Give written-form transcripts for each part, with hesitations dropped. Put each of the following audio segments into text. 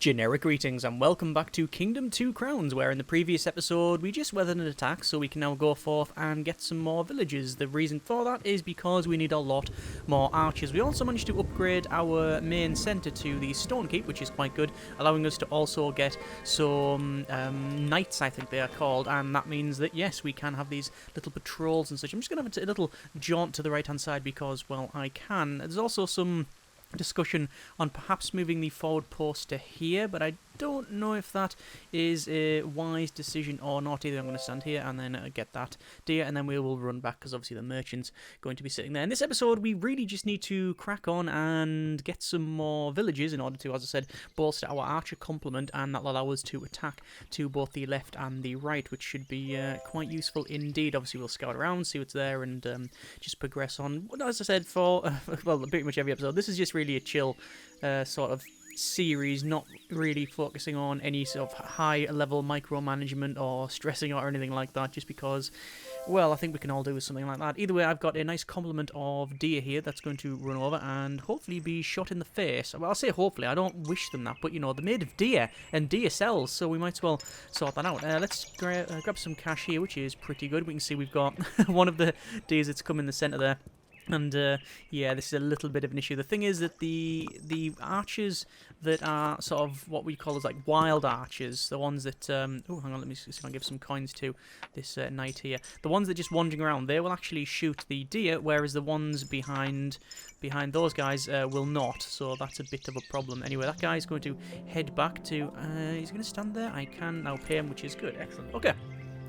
Generic greetings and welcome back to Kingdom 2 Crowns, where in the previous episode we just weathered an attack, so we can now go forth and get some more villages. The reason for that is because we need a lot more archers. We also managed to upgrade our main centre to the Stone Keep, which is quite good, allowing us to also get some knights, I think they are called, and that means that yes, we can have these little patrols and such. I'm just going to have a little jaunt to the right hand side because, well, I can. There's also some discussion on perhaps moving the forward post to here, but I don't know if that is a wise decision or not. Either I'm going to stand here and then get that deer, and then we will run back because obviously the merchant's going to be sitting there. In this episode, we really just need to crack on and get some more villages in order to, as I said, bolster our archer complement, and that'll allow us to attack to both the left and the right, which should be quite useful indeed. Obviously, we'll scout around, see what's there, and just progress on. As I said, for well, pretty much every episode, this is just really a chill sort of series, not really focusing on any sort of high level micromanagement or stressing out or anything like that, just because, well, I think we can all do with something like that. Either way, I've got a nice complement of deer here that's going to run over and hopefully be shot in the face. Well, I'll say hopefully, I don't wish them that, but you know, they're made of deer and deer sells, so we might as well sort that out. Let's grab some cash here, which is pretty good. We can see we've got one of the deers that's come in the centre there. And, yeah, this is a little bit of an issue. The thing is that the archers that are sort of what we call as, like, wild archers, the ones that, oh, hang on, let me see if I can give some coins to this knight here. The ones that are just wandering around, they will actually shoot the deer, whereas the ones behind those guys will not. So that's a bit of a problem. Anyway, that guy's going to head back to, he's going to stand there. I can now pay him, which is good. Excellent. Okay.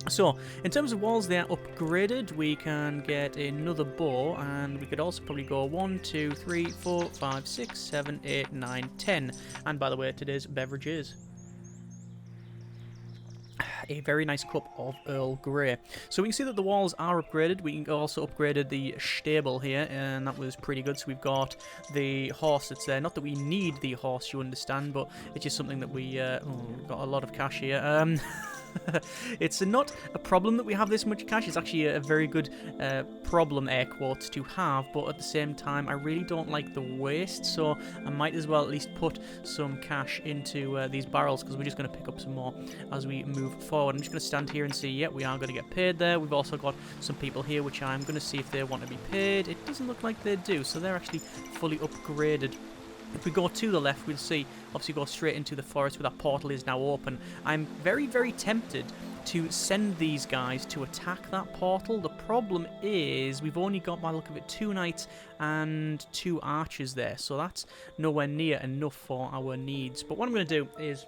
So, in terms of walls, they are upgraded. We can get another bow, and we could also probably go 1, 2, 3, 4, 5, 6, 7, 8, 9, 10. And by the way, today's beverage is a very nice cup of Earl Grey. So we can see that the walls are upgraded. We can also upgraded the stable here, and that was pretty good. So we've got the horse that's there. Not that we need the horse, you understand, but it's just something that we've got a lot of cash here. It's not a problem that we have this much cash. It's actually a very good problem, air quotes, to have, but at the same time, I really don't like the waste, so I might as well at least put some cash into these barrels, because we're just going to pick up some more as we move forward. I'm just going to stand here and see, yeah, we are going to get paid there. We've also got some people here, which I'm going to see if they want to be paid. It doesn't look like they do, so they're actually fully upgraded. If we go to the left, we'll see, obviously go straight into the forest where that portal is now open. I'm very, very tempted to send these guys to attack that portal. The problem is we've only got, by the look of it, 2 knights and 2 archers there, so that's nowhere near enough for our needs. But what I'm going to do is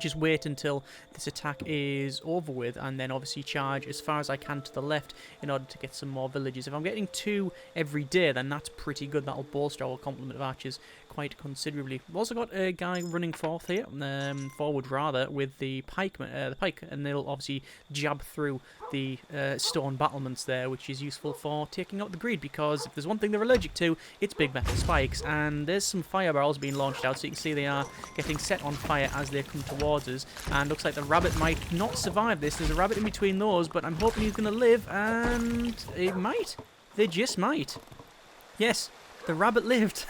just wait until this attack is over with, and then obviously charge as far as I can to the left in order to get some more villages. If I'm getting 2 every day, then that's pretty good. That'll bolster our complement of archers quite considerably. We've also got a guy running forward with the pike, and they'll obviously jab through the stone battlements there, which is useful for taking out the greed, because if there's one thing they're allergic to, it's big metal spikes. And there's some fire barrels being launched out, so you can see they are getting set on fire as they come towards us, and looks like the rabbit might not survive this. There's a rabbit in between those, but I'm hoping he's going to live, and it might. They just might. Yes, the rabbit lived.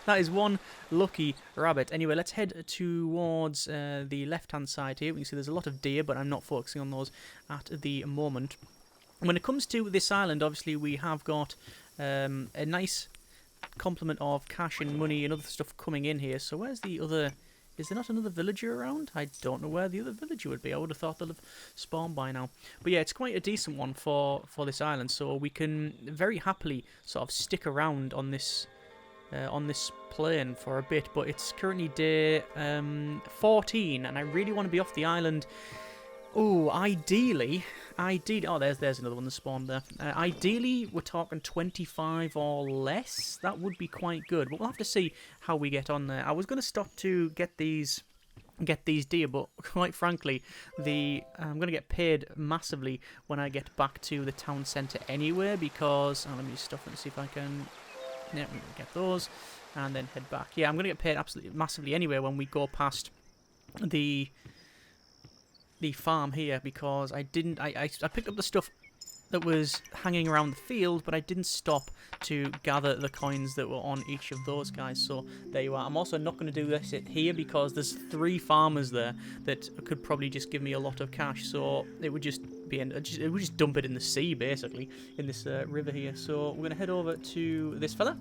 That is one lucky rabbit. Anyway, let's head towards the left-hand side here. We can see there's a lot of deer, but I'm not focusing on those at the moment. When it comes to this island, obviously we have got a nice complement of cash and money and other stuff coming in here. So where's the other... Is there not another villager around? I don't know where the other villager would be. I would have thought they'd have spawned by now. But yeah, it's quite a decent one for this island, so we can very happily sort of stick around on this plane for a bit. But it's currently day 14, and I really want to be off the island. Oh, ideally, oh, there's another one that spawned there. Ideally, we're talking 25 or less. That would be quite good, but we'll have to see how we get on there. I was going to stop to get these deer, but quite frankly, I'm going to get paid massively when I get back to the town centre anyway, because... let me just stop and see if I can... Yeah, we can get those, and then head back. Yeah, I'm going to get paid absolutely massively anyway when we go past the farm here, because I picked up the stuff that was hanging around the field, but I didn't stop to gather the coins that were on each of those guys. So there you are. I'm also not going to do this here because there's 3 farmers there that could probably just give me a lot of cash. So it would just be it would just dump it in the sea, basically, in this river here. So we're going to head over to this fella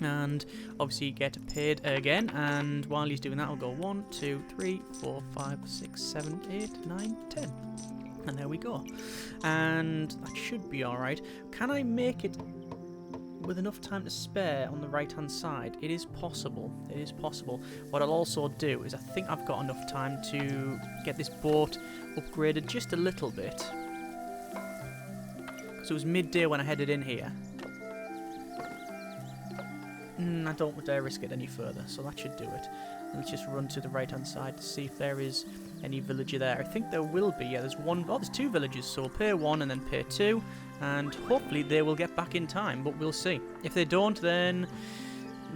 and obviously get paid again. And while he's doing that, I'll go 1, 2, 3, 4, 5, 6, 7, 8, 9, 10. And there we go. And that should be alright. Can I make it with enough time to spare on the right-hand side? It is possible. It is possible. What I'll also do is I think I've got enough time to get this boat upgraded just a little bit. Because it was midday when I headed in here. I don't dare risk it any further, so that should do it. Let's just run to the right-hand side to see if there is any villager there. I think there will be. Yeah, there's one. Oh, there's 2 villagers, so pay 1 and then pay 2. And hopefully they will get back in time, but we'll see. If they don't, then...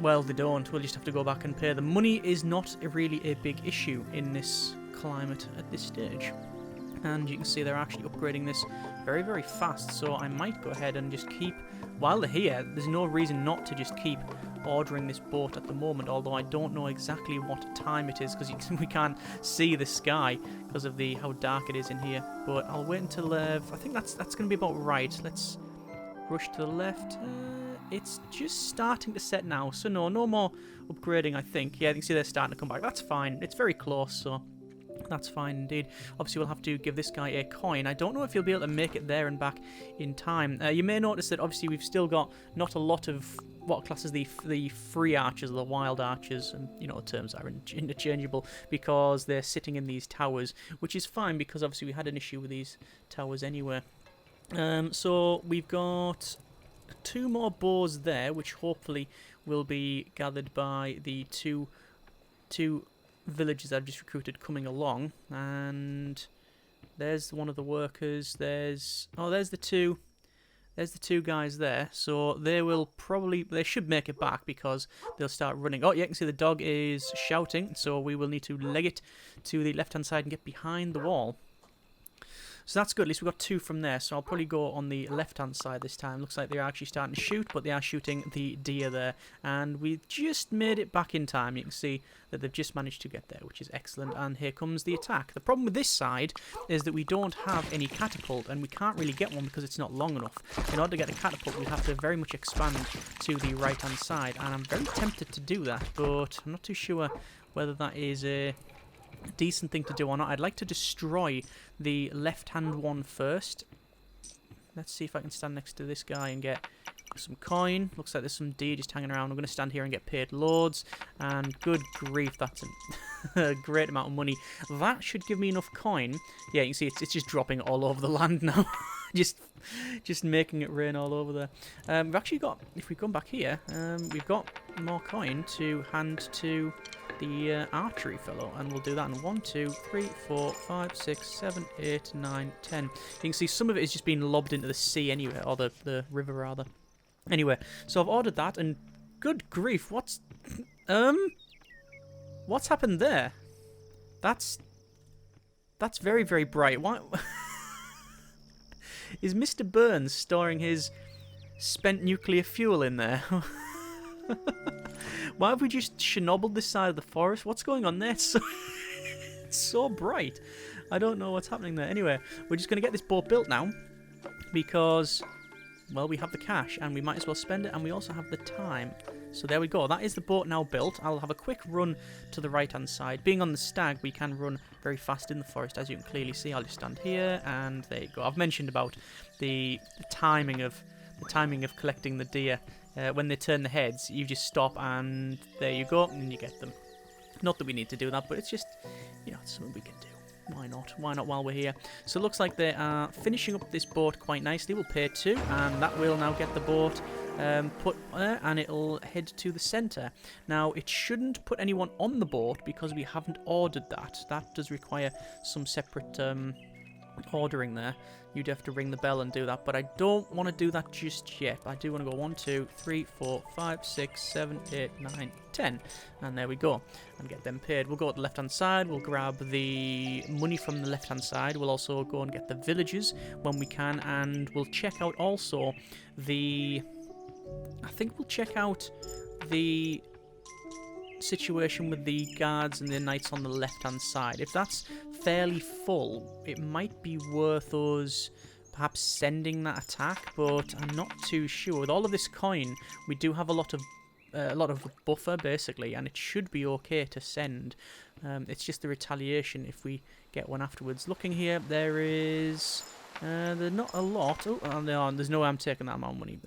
well, they don't. We'll just have to go back and pay them. Money is not really a big issue in this climate at this stage. And you can see they're actually upgrading this very, very fast. So I might go ahead and just keep... while they're here, there's no reason not to just keep ordering this boat at the moment, although I don't know exactly what time it is because we can't see the sky because of how dark it is in here. But I'll wait until I think that's going to be about right. Let's rush to the left. It's just starting to set now, so no more upgrading, I think. Yeah, you can see they're starting to come back. That's fine. It's very close, so that's fine indeed. Obviously, we'll have to give this guy a coin. I don't know if he'll be able to make it there and back in time. You may notice that obviously we've still got not a lot of what classes the free archers or the wild archers, and you know the terms are interchangeable because they're sitting in these towers, which is fine because obviously we had an issue with these towers anyway. So we've got 2 more boars there, which hopefully will be gathered by the two villagers I've just recruited coming along. And there's one of the workers. There's the 2 guys there. So they should make it back because they'll start running. Oh yeah, you can see the dog is shouting, so we will need to leg it to the left hand side and get behind the wall. So that's good. At least we've got 2 from there. So I'll probably go on the left-hand side this time. Looks like they're actually starting to shoot, but they are shooting the deer there. And we just made it back in time. You can see that they've just managed to get there, which is excellent. And here comes the attack. The problem with this side is that we don't have any catapult, and we can't really get one because it's not long enough. In order to get a catapult, we have to very much expand to the right-hand side. And I'm very tempted to do that, but I'm not too sure whether that is a decent thing to do or not. I'd like to destroy the left-hand one first. Let's see if I can stand next to this guy and get some coin. Looks like there's some deer just hanging around. I'm going to stand here and get paid loads. And good grief, that's a great amount of money. That should give me enough coin. Yeah, you can see it's just dropping all over the land now. just making it rain all over there. We've actually got, if we come back here, we've got more coin to hand to the archery fellow, and we'll do that in 1, 2, 3, 4, 5, 6, 7, 8, 9, 10. You can see some of it is just being lobbed into the sea anyway, or the river rather. Anyway, so I've ordered that, and good grief, what's happened there? That's very, very bright. Why is Mr. Burns storing his spent nuclear fuel in there? Why have we just shinobled this side of the forest? What's going on there? It's so bright. I don't know what's happening there. Anyway, we're just going to get this boat built now because, well, we have the cash and we might as well spend it, and we also have the time. So there we go. That is the boat now built. I'll have a quick run to the right-hand side. Being on the stag, we can run very fast in the forest, as you can clearly see. I'll just stand here, and there you go. I've mentioned about the timing of collecting the deer. When they turn the heads, you just stop and there you go, and you get them. Not that we need to do that, but it's just, you know, it's something we can do. Why not? Why not while we're here? So it looks like they are finishing up this boat quite nicely. We'll pay 2, and that will now get the boat put there, and it'll head to the centre. Now, it shouldn't put anyone on the boat because we haven't ordered that. That does require some separate ordering there. You'd have to ring the bell and do that, but I don't want to do that just yet. I do want to go 1, 2, 3, 4, 5, 6, 7, 8, 9, 10, and there we go, and get them paid. We'll go to the left-hand side, we'll grab the money from the left-hand side, we'll also go and get the villages when we can, and we'll check out also the... I think we'll check out the situation with the guards and the knights on the left-hand side. If that's fairly full, it might be worth us perhaps sending that attack, but I'm not too sure. With all of this coin, we do have a lot of buffer basically, and it should be okay to send. It's just the retaliation if we get one afterwards. Looking here, there is there's not a lot. Oh no, there's no way I'm taking that amount of money.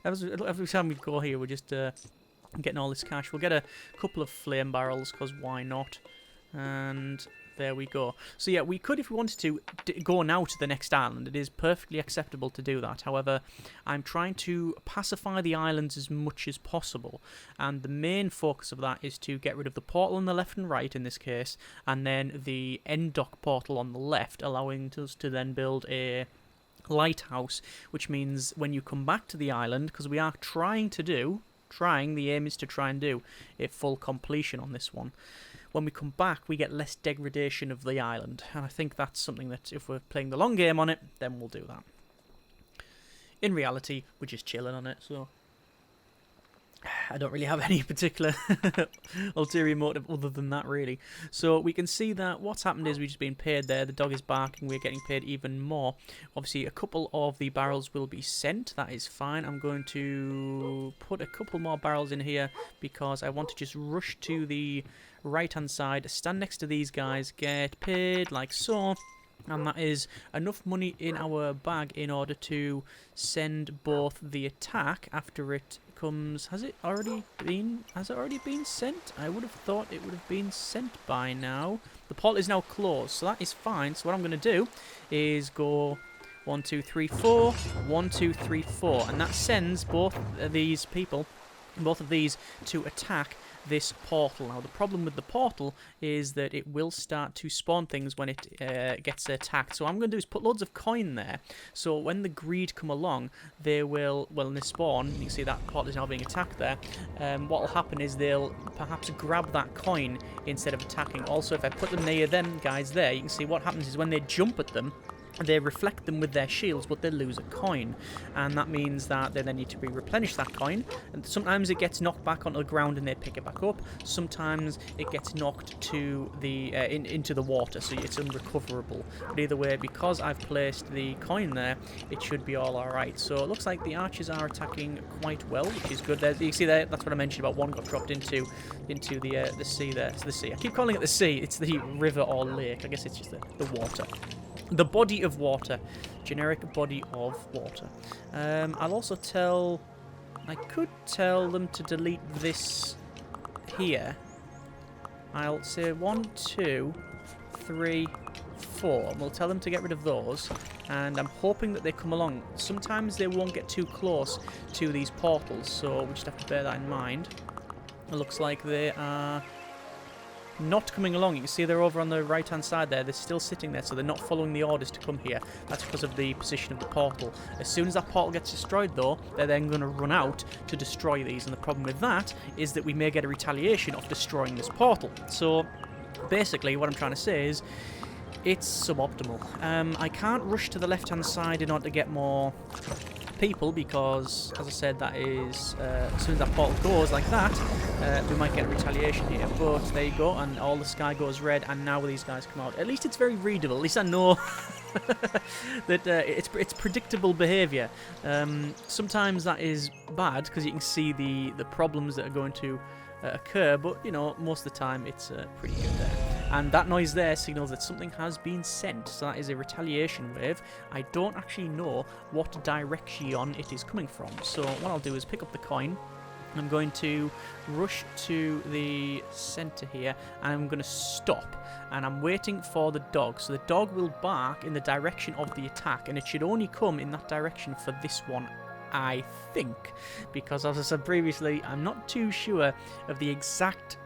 Every time we go here, we're just getting all this cash. We'll get a couple of flame barrels, because why not? And there we go. So yeah, we could, if we wanted to, go now to the next island. It is perfectly acceptable to do that. However, I'm trying to pacify the islands as much as possible, and the main focus of that is to get rid of the portal on the left and right in this case, and then the end dock portal on the left, allowing us to then build a lighthouse, which means when you come back to the island, because we are the aim is to try and do a full completion on this one. When we come back, we get less degradation of the island, and I think that's something that if we're playing the long game on it, then we'll do that. In reality, we're just chilling on it, so I don't really have any particular ulterior motive other than that, really. So we can see that what's happened is we've just been paid there. The dog is barking. We're getting paid even more. Obviously, a couple of the barrels will be sent. That is fine. I'm going to put a couple more barrels in here because I want to just rush to the right-hand side, stand next to these guys, get paid like so. And that is enough money in our bag in order to send both the attack after it comes. Has it already been sent? I would have thought it would have been sent by now. The portal is now closed, so that is fine. So what I'm going to do is go 1, 2, 3, 4, 1, 2, 3, 4, and that sends both of these to attack this portal. Now, the problem with the portal is that it will start to spawn things when it gets attacked. So what I'm going to do is put loads of coin there. So when the greed come along, they will, when they spawn, you can see that portal is now being attacked there. What will happen is they'll perhaps grab that coin instead of attacking. Also, if I put them near them guys there, you can see what happens is when they jump at them, they reflect them with their shields, but they lose a coin, and that means that they then need to replenish that coin. And sometimes it gets knocked back onto the ground and they pick it back up. Sometimes it gets knocked to the into the water, so it's unrecoverable. But either way, because I've placed the coin there, it should be all alright. So it looks like the archers are attacking quite well, which is good. You see there, that's what I mentioned about one got dropped into the sea there. It's the sea. I keep calling it the sea. It's the river or lake. I guess it's just the water. The body of water. Generic body of water. I'll also I could tell them to delete this here. I'll say 1, 2, 3, 4. And we'll tell them to get rid of those. And I'm hoping that they come along. Sometimes they won't get too close to these portals, so we just have to bear that in mind. It looks like they are not coming along. You can see they're over on the right hand side there. They're still sitting there, so they're not following the orders to come here. That's because of the position of the portal. As soon as that portal gets destroyed though, they're then going to run out to destroy these, and the problem with that is that we may get a retaliation of destroying this portal. So basically what I'm trying to say is it's suboptimal. I can't rush to the left hand side in order to get more people, because as I said, that is as soon as that portal goes like that, we might get a retaliation here. But there you go, and all the sky goes red, and now these guys come out. At least it's very readable. At least I know that it's predictable behaviour. Sometimes that is bad because you can see the problems that are going to occur, but you know, most of the time it's pretty good there. And that noise there signals that something has been sent, so that is a retaliation wave. I don't actually know what direction it is coming from, so what I'll do is pick up the coin. I'm going to rush to the centre here, and I'm going to stop, and I'm waiting for the dog. So the dog will bark in the direction of the attack, and it should only come in that direction for this one, I think, because as I said previously, I'm not too sure of the exact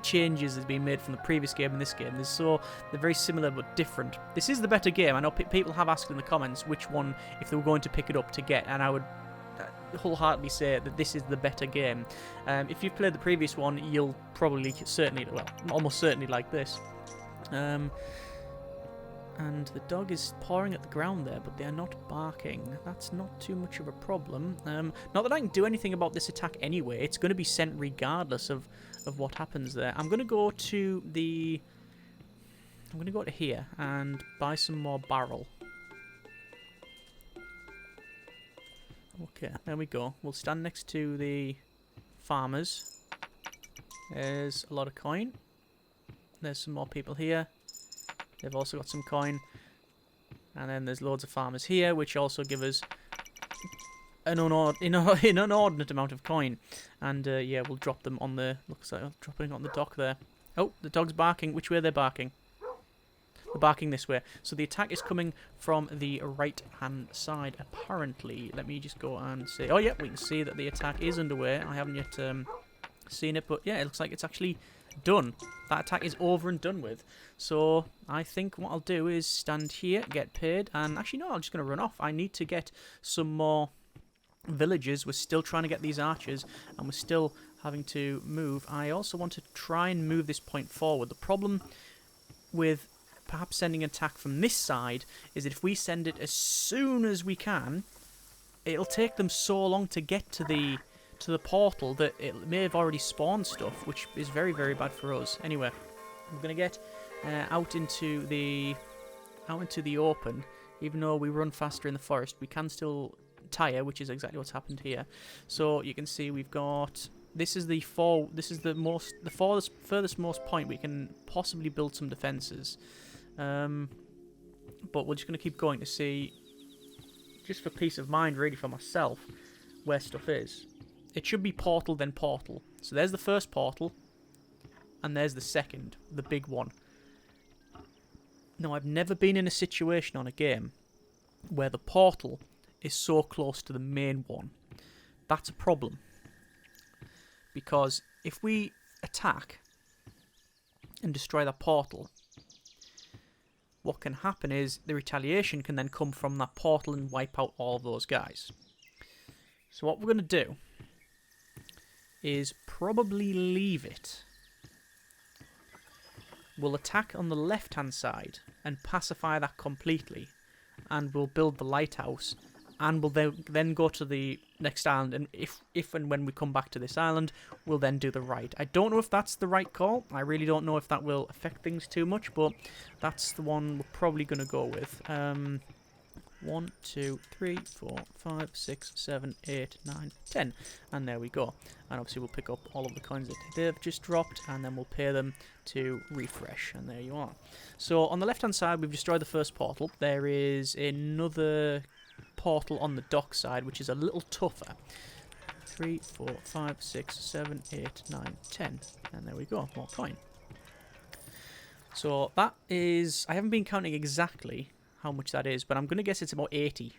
changes has been made from the previous game and this game. They're very similar but different. This is the better game. I know people have asked in the comments which one, if they were going to pick it up to get, and I would wholeheartedly say that this is the better game. If you've played the previous one, you'll probably almost certainly like this. And the dog is pawing at the ground there, but they are not barking. That's not too much of a problem. Not that I can do anything about this attack anyway. It's going to be sent regardless of what happens there. I'm going to go to here and buy some more barrel. Okay, there we go. We'll stand next to the farmers. There's a lot of coin. There's some more people here. They've also got some coin. And then there's loads of farmers here, which also give us an inordinate amount of coin. And yeah, we'll drop them on the... Looks like dropping on the dock there. Oh, the dog's barking. Which way are they barking? They're barking this way. So the attack is coming from the right-hand side, apparently. Let me just go and see. Oh, yeah, we can see that the attack is underway. I haven't yet seen it, but yeah, it looks like it's actually done. That attack is over and done with. So I think what I'll do is stand here, get paid, and actually no, I'm just going to run off. I need to get some more villagers. We're still trying to get these archers, and we're still having to move. I also want to try and move this point forward. The problem with perhaps sending an attack from this side is that if we send it as soon as we can, it'll take them so long to get to the portal that it may have already spawned stuff, which is very, very bad for us. Anyway, we're going to get out into the open. Even though we run faster in the forest, we can still tire, which is exactly what's happened here. So you can see we've got... This is the furthest most point we can possibly build some defences. But we're just going to keep going to see, just for peace of mind, really, for myself, where stuff is. It should be portal, then portal. So there's the first portal, and there's the second, the big one. Now, I've never been in a situation on a game where the portal is so close to the main one. That's a problem. Because if we attack and destroy that portal, what can happen is the retaliation can then come from that portal and wipe out all of those guys. So what we're going to do is probably leave it. We'll attack on the left-hand side and pacify that completely, and we'll build the lighthouse, and we'll then go to the next island, and if and when we come back to this island, we'll then do the right. I don't know if that's the right call. I really don't know if that will affect things too much, but that's the one we're probably going to go with. 1, 2, 3, 4, 5, 6, 7, 8, 9, 10. And there we go. And obviously we'll pick up all of the coins that they've just dropped, and then we'll pay them to refresh. And there you are. So on the left-hand side, we've destroyed the first portal. There is another portal on the dock side, which is a little tougher. 3, 4, 5, 6, 7, 8, 9, 10. And there we go. More coin. So that is... I haven't been counting exactly how much that is, but I'm going to guess it's about 80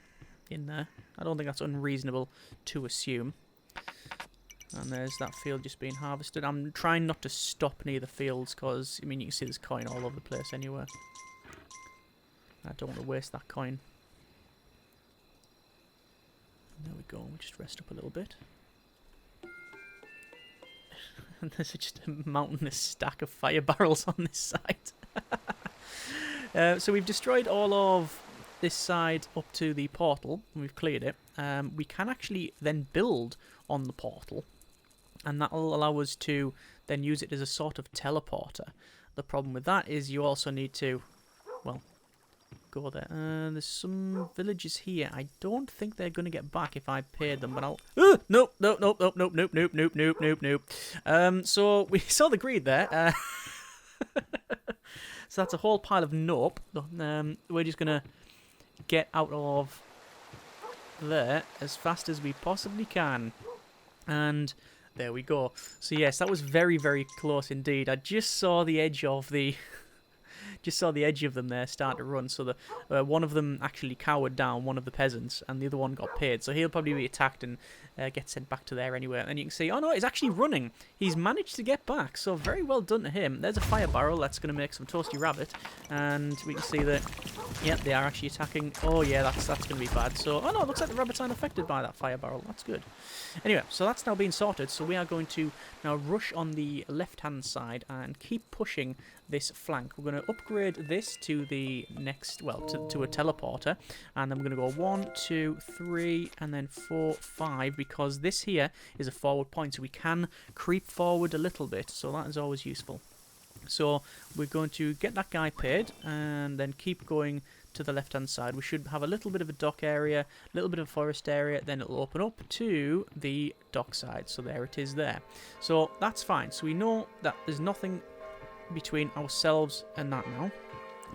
in there. I don't think that's unreasonable to assume. And there's that field just being harvested. I'm trying not to stop near the fields because, I mean, you can see there's coin all over the place anywhere. I don't want to waste that coin. There we go. We'll just rest up a little bit. And there's just a mountainous stack of fire barrels on this side. So we've destroyed all of this side up to the portal, and we've cleared it. We can actually then build on the portal, and that will allow us to then use it as a sort of teleporter. The problem with that is you also need to, well, go there. There's some villages here. I don't think they're going to get back if I paid them, but I'll... Nope. So we saw the greed there. So that's a whole pile of nope. We're just going to get out of there as fast as we possibly can. And there we go. So yes, that was very, very close indeed. I just saw the edge of the just saw the edge of them there start to run. So the one of them actually cowered down, one of the peasants, and the other one got paid. So he'll probably be attacked and get sent back to there anyway. And you can see, oh no, he's actually running. He's managed to get back. So very well done to him. There's a fire barrel. That's going to make some toasty rabbit. And we can see that, yeah, they are actually attacking. Oh yeah, that's going to be bad. So, oh no, it looks like the rabbits aren't affected by that fire barrel. That's good. Anyway, so that's now been sorted. So we are going to now rush on the left-hand side and keep pushing this flank. We're going to upgrade this to the next, well, to a teleporter, and then we're going to go 1, 2, 3, and then 4, 5, because this here is a forward point, so we can creep forward a little bit, so that is always useful. So we're going to get that guy paid, and then keep going to the left-hand side. We should have a little bit of a dock area, a little bit of a forest area, then it'll open up to the dock side. So there it is there. So that's fine. So we know that there's nothing between ourselves and that now.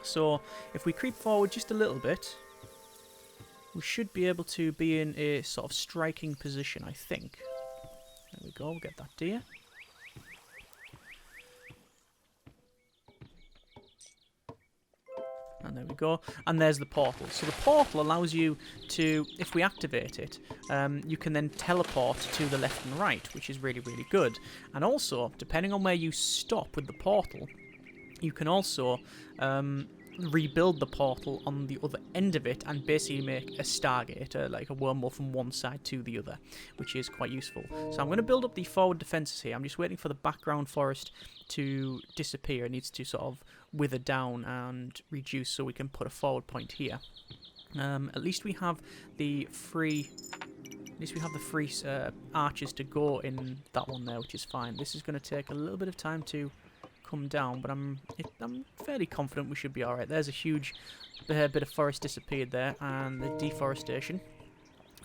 So if we creep forward just a little bit, we should be able to be in a sort of striking position, I think. There we go, we'll get that deer. And there we go. And there's the portal. So the portal allows you to, if we activate it, you can then teleport to the left and right, which is really, really good. And also, depending on where you stop with the portal, you can also rebuild the portal on the other end of it and basically make a Stargate, like a wormhole from one side to the other, which is quite useful. So I'm going to build up the forward defences here. I'm just waiting for the background forest to disappear. It needs to sort of wither down and reduce so we can put a forward point here. At least we have the free archers to go in that one there, which is fine. This is going to take a little bit of time to come down, but I'm fairly confident we should be alright. There's a huge bit of forest disappeared there, and the deforestation.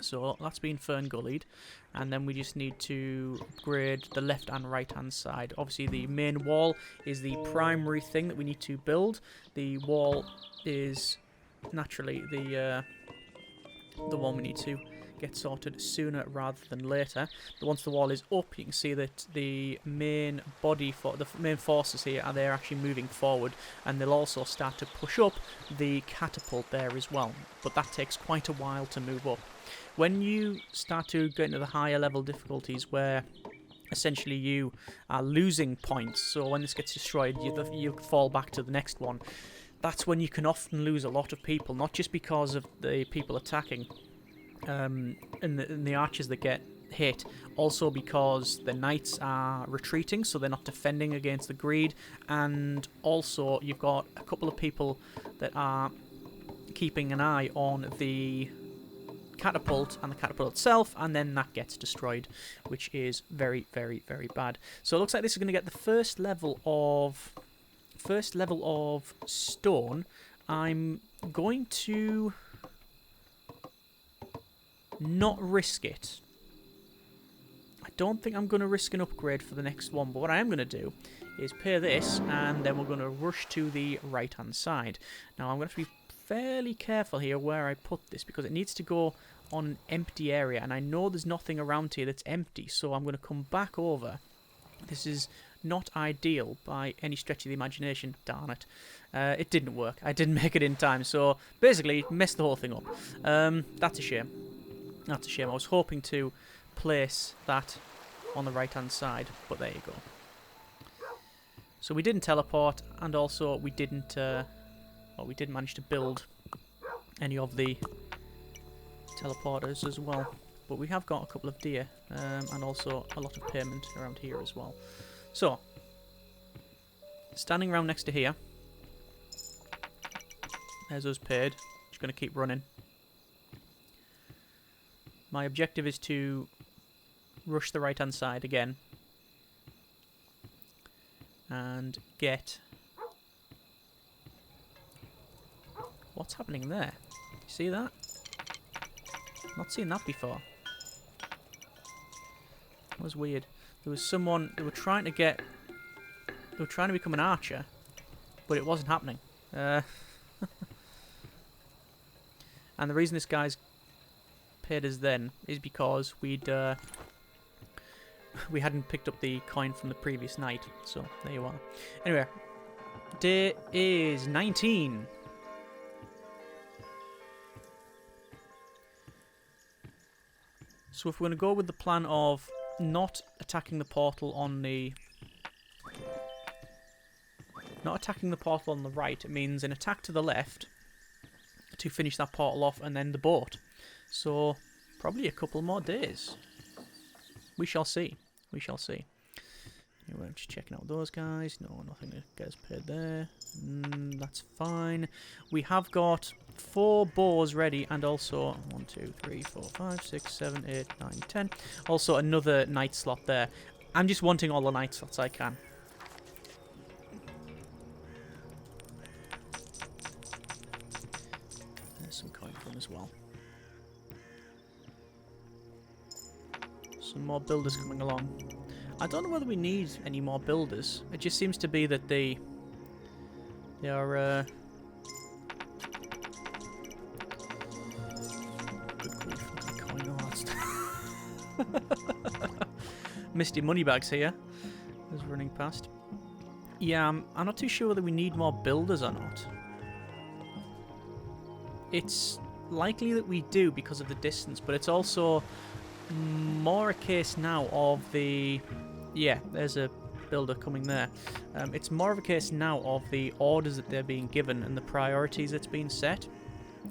So that's been fern gullied, and then we just need to upgrade the left and right hand side. Obviously the main wall is the primary thing that we need to build. The wall is naturally the one we need to get sorted sooner rather than later. But once the wall is up, you can see that the main body for the main forces here are they're actually moving forward, and they'll also start to push up the catapult there as well. But that takes quite a while to move up. When you start to get into the higher level difficulties where essentially you are losing points, so when this gets destroyed you fall back to the next one, that's when you can often lose a lot of people, not just because of the people attacking and the archers that get hit, also because the knights are retreating, so they're not defending against the greed, and also you've got a couple of people that are keeping an eye on the catapult and the catapult itself, and then that gets destroyed, which is very, very, very bad. So it looks like this is going to get the first level of stone. I'm going to not risk it. I don't think I'm going to risk an upgrade for the next one, but what I am going to do is pay this, and then we're going to rush to the right hand side. Now I'm going to be fairly careful here where I put this, because it needs to go on an empty area, and I know there's nothing around here that's empty, so I'm going to come back over. This is not ideal by any stretch of the imagination. Darn it. It didn't work. I didn't make it in time, so basically messed the whole thing up. That's a shame. That's a shame. I was hoping to place that on the right hand side, but there you go. So we didn't teleport, and also we didn't we didn't manage to build any of the teleporters as well. But we have got a couple of deer, and also a lot of payment around here as well. So, standing around next to here, there's us paid. Just going to keep running. My objective is to rush the right hand side again and get... What's happening there? You see that? Not seen that before. That was weird. There was someone... They were trying to become an archer, but it wasn't happening. And the reason this guy's paid us then is because we hadn't picked up the coin from the previous night. So there you are. Anyway, Day is 19. So if we're going to go with the plan of not attacking the portal on the... Not attacking the portal on the right, it means an attack to the left to finish that portal off, and then the boat. So, probably a couple more days. We shall see. We shall see. Anyway, I'm just checking out those guys. No, nothing to get us paid there. That's fine. We have got 4 bows ready, and also 1, 2, 3, 4, 5, 6, 7, 8, 9, 10. Also another night slot there. I'm just wanting all the night slots I can. There's some coin for them as well. Some more builders coming along. I don't know whether we need any more builders. It just seems to be that they are good grief, look at the coin. Oh, that's Misty Moneybags here is running past. Yeah, I'm not too sure whether we need more builders or not. It's likely that we do because of the distance, but it's also more a case now of the... Yeah, there's a builder coming there. It's more of a case now of the orders that they're being given and the priorities that's been set.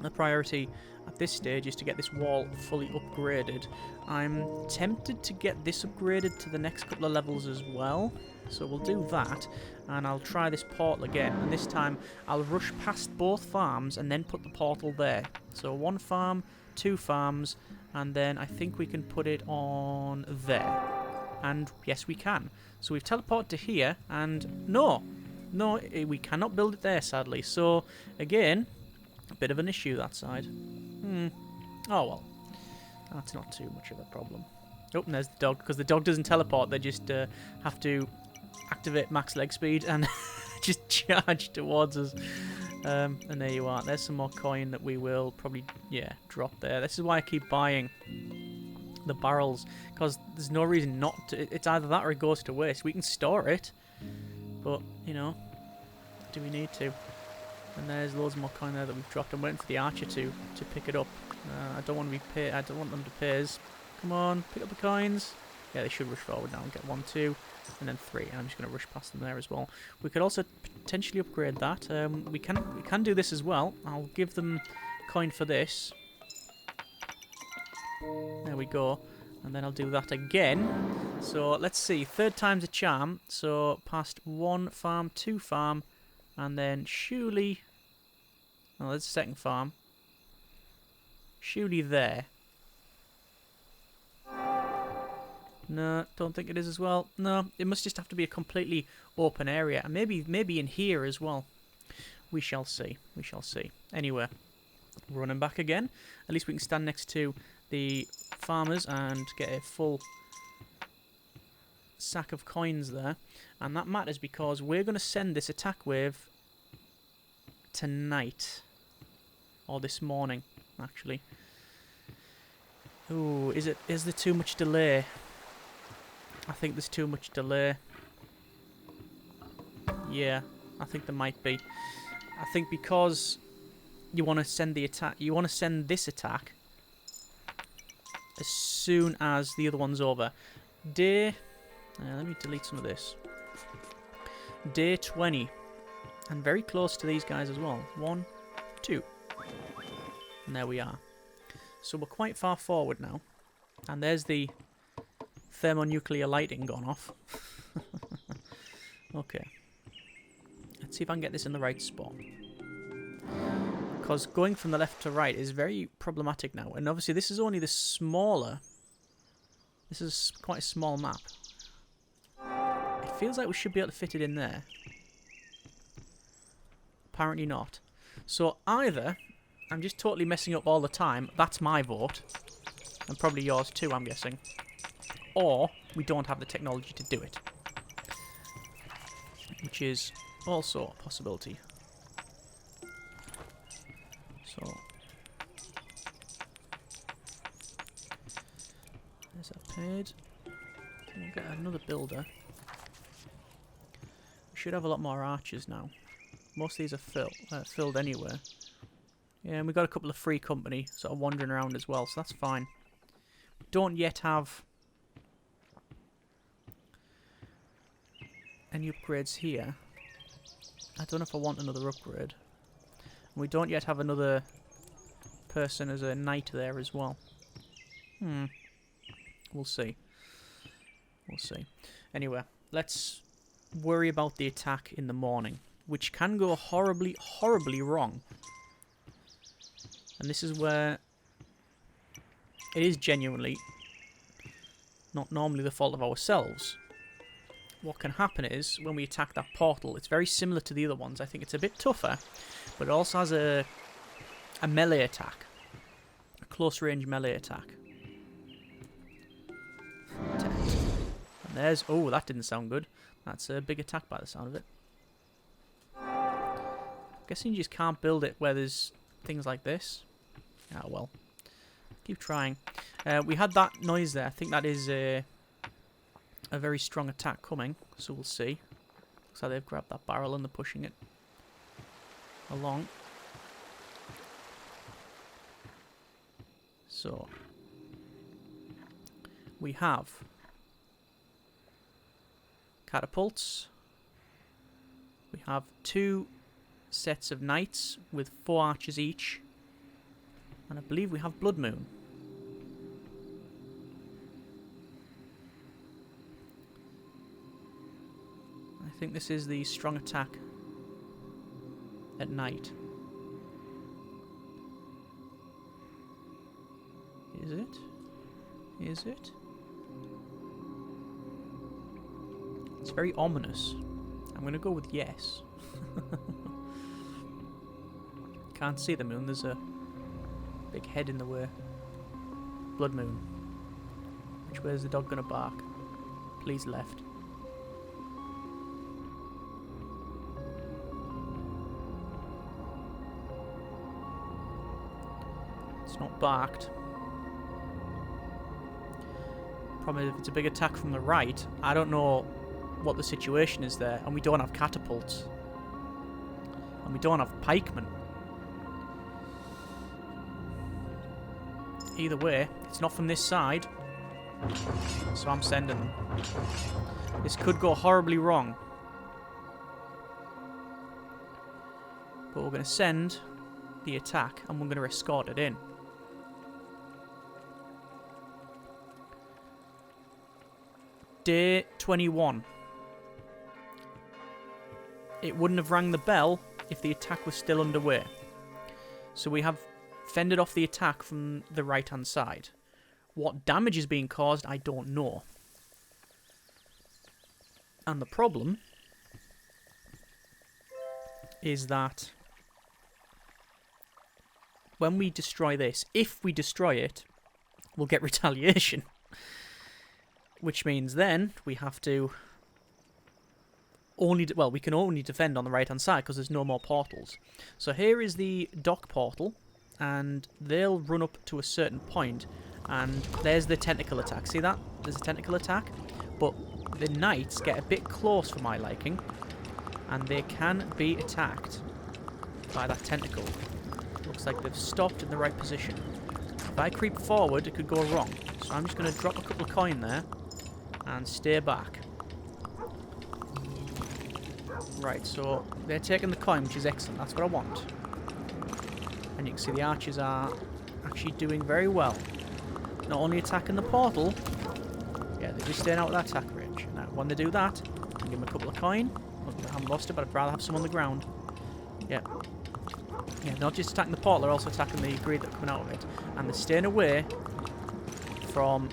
The priority at this stage is to get this wall fully upgraded. I'm tempted to get this upgraded to the next couple of levels as well. So we'll do that, and I'll try this portal again. And this time, I'll rush past both farms and then put the portal there. So 1 farm, 2 farms, and then I think we can put it on there. And yes, we can. So we've teleported to here, and no, we cannot build it there, sadly. So, again, a bit of an issue that side. Oh well, that's not too much of a problem. Oh, and there's the dog, because the dog doesn't teleport. They just have to activate max leg speed and just charge towards us. And there you are. There's some more coin that we will probably, yeah, drop there. This is why I keep buying the barrels, because there's no reason not to. It's either that or it goes to waste. We can store it, but, you know, do we need to? And there's loads more coin there that we've dropped. I'm waiting for the archer to pick it up. I don't want to be pay. I don't want them to pay us. Come on, pick up the coins. Yeah, they should rush forward now and get 1, 2, and then 3. And I'm just going to rush past them there as well. We could also potentially upgrade that. We can do this as well. I'll give them coin for this. There we go. And then I'll do that again. So let's see. 3rd time's a charm. So past 1 farm, 2 farm, and then surely... Oh, there's a 2nd farm. Surely there. No, don't think it is as well. No, it must just have to be a completely open area. And maybe in here as well. We shall see. We shall see. Anyway, running back again. At least we can stand next to the farmers and get a full sack of coins there. And that matters because we're going to send this attack wave tonight. Or this morning, actually. Ooh, is there too much delay? I think there's too much delay. Yeah, I think there might be. I think because you want to send the attack, you want to send this attack as soon as the other one's over. Let me delete some of this. Day 20. And very close to these guys as well. 1, 2. And there we are. So we're quite far forward now. And there's the thermonuclear lighting gone off. Okay. Let's see if I can get this in the right spot. Because going from the left to right is very problematic now. And obviously this is only the smaller... This is quite a small map. It feels like we should be able to fit it in there. Apparently not. So either I'm just totally messing up all the time. That's my vote. And probably yours too, I'm guessing. Or we don't have the technology to do it. Which is also a possibility. So there's that page. We'll get another builder. We should have a lot more archers now. Most of these are filled anyway. Yeah, and we got a couple of free company sort of wandering around as well, so that's fine. Don't yet have any upgrades here. I don't know if I want another upgrade. We don't yet have another person as a knight there as well. We'll see. We'll see. Anyway, let's worry about the attack in the morning, which can go horribly, horribly wrong. And this is where it is genuinely not normally the fault of ourselves. What can happen is, when we attack that portal, it's very similar to the other ones. I think it's a bit tougher, but it also has a melee attack. A close range melee attack. And there's... oh, that didn't sound good. That's a big attack by the sound of it. I'm guessing you just can't build it where there's things like this. Ah, well. Keep trying. We had that noise there. I think that is a very strong attack coming, so we'll see. Looks like they've grabbed that barrel and they're pushing it along. So, we have catapults. We have 2 sets of knights with 4 archers each. And I believe we have Blood Moon. I think this is the strong attack at night. Is it? Is it? It's very ominous. I'm going to go with yes. Can't see the moon. There's a big head in the way. Blood Moon. Which way is the dog going to bark? Please left. It's not barked. Problem is, if it's a big attack from the right, I don't know what the situation is there, and we don't have catapults. And we don't have pikemen. Either way, it's not from this side, so I'm sending them. This could go horribly wrong. But we're going to send the attack, and we're going to escort it in. Day 21. It wouldn't have rang the bell if the attack was still underway. So we have fended off the attack from the right-hand side. What damage is being caused, I don't know. And the problem is that when we destroy this, if we destroy it, we'll get retaliation. Which means then we have to only... well, we can only defend on the right-hand side because there's no more portals. So here is the dock portal, and they'll run up to a certain point, and there's the tentacle attack. See that? There's a tentacle attack, but the knights get a bit close for my liking, and they can be attacked by that tentacle. Looks like they've stopped in the right position. If I creep forward, it could go wrong. So I'm just going to drop a couple of coin there and stay back. Right, so they're taking the coin, which is excellent. That's what I want. And you can see the archers are actually doing very well. Not only attacking the portal, yeah, they're just staying out of that attack range. Now, when they do that, I can give them a couple of coin. I haven't lost it, but I'd rather have some on the ground. Yeah. Yeah, they're not just attacking the portal, they're also attacking the greed that's coming out of it. And they're staying away from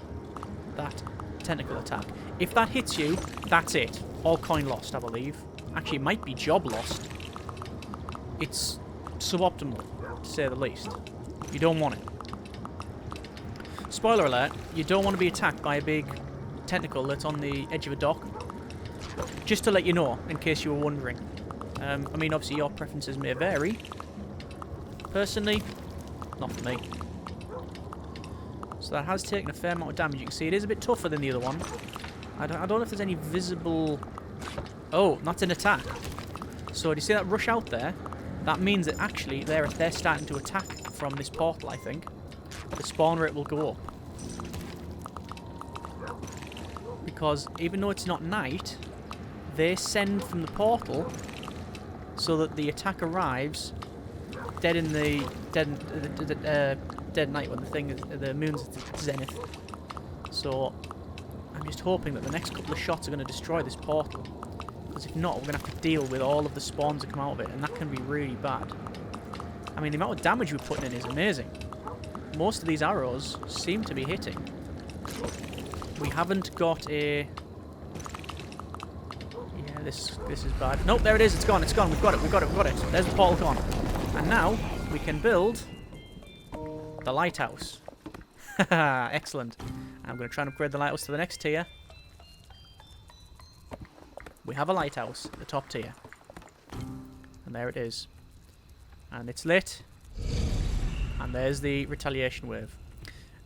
that tentacle attack. If that hits you, that's it. All coin lost, I believe. Actually, it might be job lost. It's suboptimal, to say the least. You don't want it. Spoiler alert, you don't want to be attacked by a big tentacle that's on the edge of a dock. Just to let you know, in case you were wondering. I mean, obviously your preferences may vary. Personally, not for me. So that has taken a fair amount of damage. You can see it is a bit tougher than the other one. I don't know if there's any visible... oh, that's an attack. So do you see that rush out there? That means that actually they're starting to attack from this portal, I think. The spawn rate will go up. Because even though it's not night, they send from the portal so that the attack arrives dead in the dead night when the moon's at zenith. So I'm just hoping that the next couple of shots are going to destroy this portal. Because if not, we're going to have to deal with all of the spawns that come out of it, and that can be really bad. I mean, the amount of damage we're putting in is amazing. Most of these arrows seem to be hitting. We haven't got a... Yeah, this is bad. Nope, there it is. It's gone. It's gone. We've got it. We've got it. We've got it. There's the portal gone. And now we can build the lighthouse. Excellent. I'm going to try and upgrade the lighthouse to the next tier. We have a lighthouse at the top tier. And there it is. And it's lit. And there's the retaliation wave.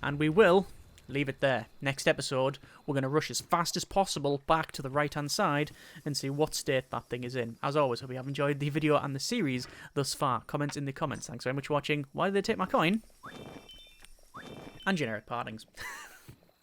And we will leave it there. Next episode, we're going to rush as fast as possible back to the right-hand side and see what state that thing is in. As always, hope you have enjoyed the video and the series thus far. Comments in the comments. Thanks very much for watching. Why did they take my coin? And generic partings.